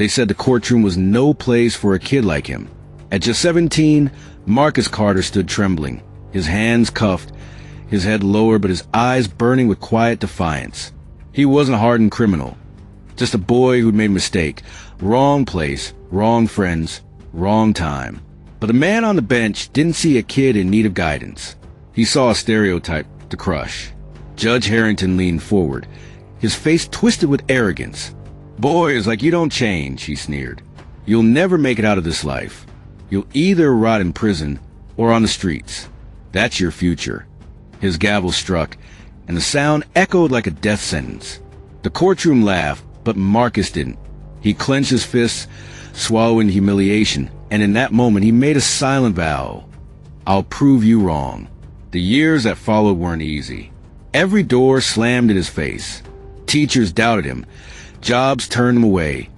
They said the courtroom was no place for a kid like him. At just 17, Marcus Carter stood trembling, his hands cuffed, his head lower but his eyes burning with quiet defiance. He wasn't a hardened criminal, just a boy who'd made a mistake. Wrong place, wrong friends, wrong time. But the man on the bench didn't see a kid in need of guidance. He saw a stereotype to crush. Judge Harrington leaned forward, his face twisted with arrogance. "Boys like you don't change," he sneered. "You'll never make it out of this life. You'll either rot in prison or on the streets. That's your future." His gavel struck, and the sound echoed like a death sentence. The courtroom laughed, but Marcus didn't. He clenched his fists, swallowing humiliation, and in that moment he made a silent vow. "I'll prove you wrong." The years that followed weren't easy. Every door slammed in his face. Teachers doubted him. Jobs turned him away.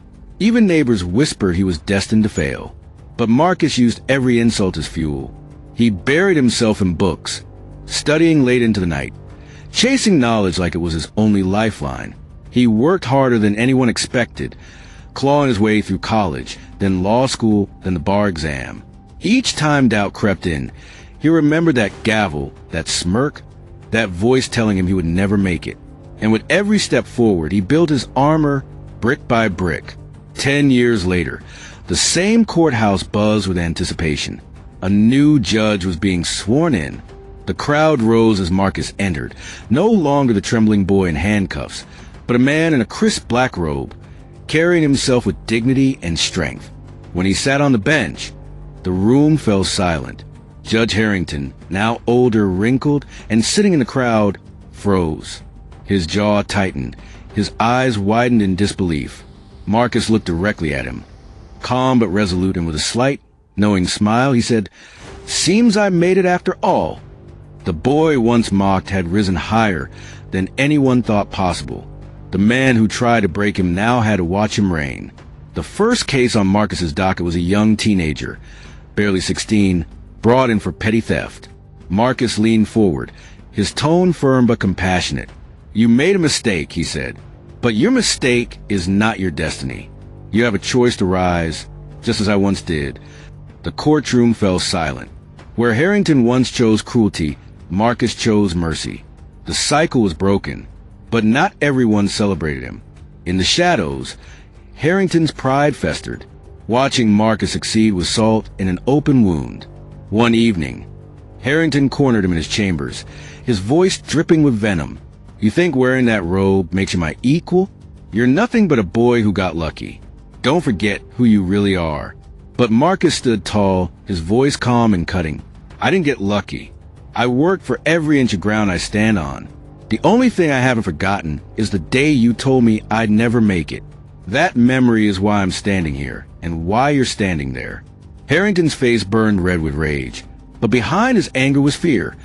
Even neighbors whispered he was destined to fail. But Marcus used every insult as fuel. He buried himself in books, studying late into the night, chasing knowledge like it was his only lifeline. He worked harder than anyone expected, clawing his way through college, then law school, then the bar exam. Each time doubt crept in, he remembered that gavel, that smirk, that voice telling him he would never make it. And with every step forward, he built his armor brick by brick. 10 years later, the same courthouse buzzed with anticipation. A new judge was being sworn in. The crowd rose as Marcus entered, no longer the trembling boy in handcuffs, but a man in a crisp black robe, carrying himself with dignity and strength. When he sat on the bench, the room fell silent. Judge Harrington, now older, wrinkled, and sitting in the crowd, froze. His jaw tightened, his eyes widened in disbelief. Marcus looked directly at him. Calm but resolute, and with a slight, knowing smile, he said, "Seems I made it after all." The boy once mocked had risen higher than anyone thought possible. The man who tried to break him now had to watch him reign. The first case on Marcus's docket was a young teenager, barely 16, brought in for petty theft. Marcus leaned forward, his tone firm but compassionate. "You made a mistake," he said, "but your mistake is not your destiny. You have a choice to rise, just as I once did." The courtroom fell silent. Where Harrington once chose cruelty, Marcus chose mercy. The cycle was broken, but not everyone celebrated him. In the shadows, Harrington's pride festered. Watching Marcus succeed was salt in an open wound. One evening, Harrington cornered him in his chambers, his voice dripping with venom. "You think wearing that robe makes you my equal? You're nothing but a boy who got lucky. Don't forget who you really are." But Marcus stood tall, his voice calm and cutting. "I didn't get lucky. I worked for every inch of ground I stand on. The only thing I haven't forgotten is the day you told me I'd never make it. That memory is why I'm standing here, and why you're standing there." Harrington's face burned red with rage, but behind his anger was fear,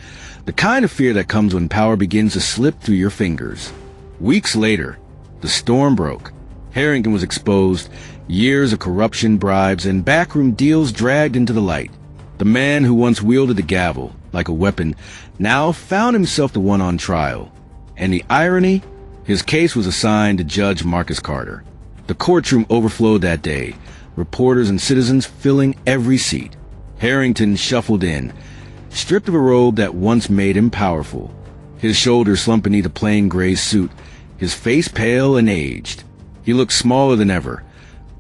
the kind of fear that comes when power begins to slip through your fingers. Weeks later, the storm broke. Harrington was exposed, years of corruption, bribes, and backroom deals dragged into the light. The man who once wielded the gavel like a weapon now found himself the one on trial. And the irony? His case was assigned to Judge Marcus Carter. The courtroom overflowed that day, reporters and citizens filling every seat. Harrington shuffled in, stripped of a robe that once made him powerful. His shoulders slumped beneath a plain gray suit, his face pale and aged. He looked smaller than ever,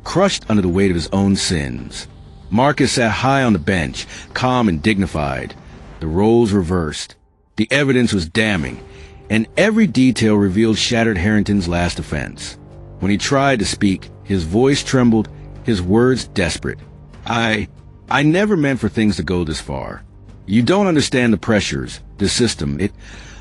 crushed under the weight of his own sins. Marcus sat high on the bench, calm and dignified. The roles reversed. The evidence was damning, and every detail revealed shattered Harrington's last offense. When he tried to speak, his voice trembled, his words desperate. I never meant for things to go this far. You don't understand the pressures, the system.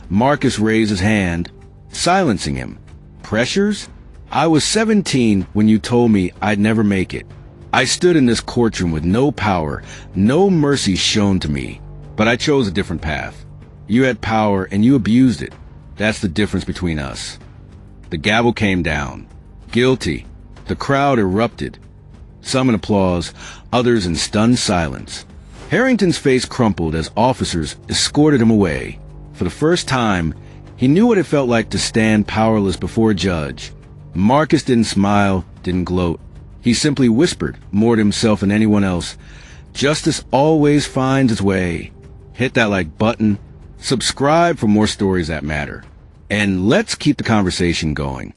Marcus raised his hand, silencing him. Pressures? I was 17 when you told me I'd never make it. I stood in this courtroom with no power, no mercy shown to me, but I chose a different path. You had power and you abused it. That's the difference between us. The gavel came down. Guilty. The crowd erupted. Some in applause, others in stunned silence. Harrington's face crumpled as officers escorted him away. For the first time, he knew what it felt like to stand powerless before a judge. Marcus didn't smile, didn't gloat. He simply whispered, more to himself than anyone else, "Justice always finds its way." Hit that like button, subscribe for more stories that matter, and let's keep the conversation going.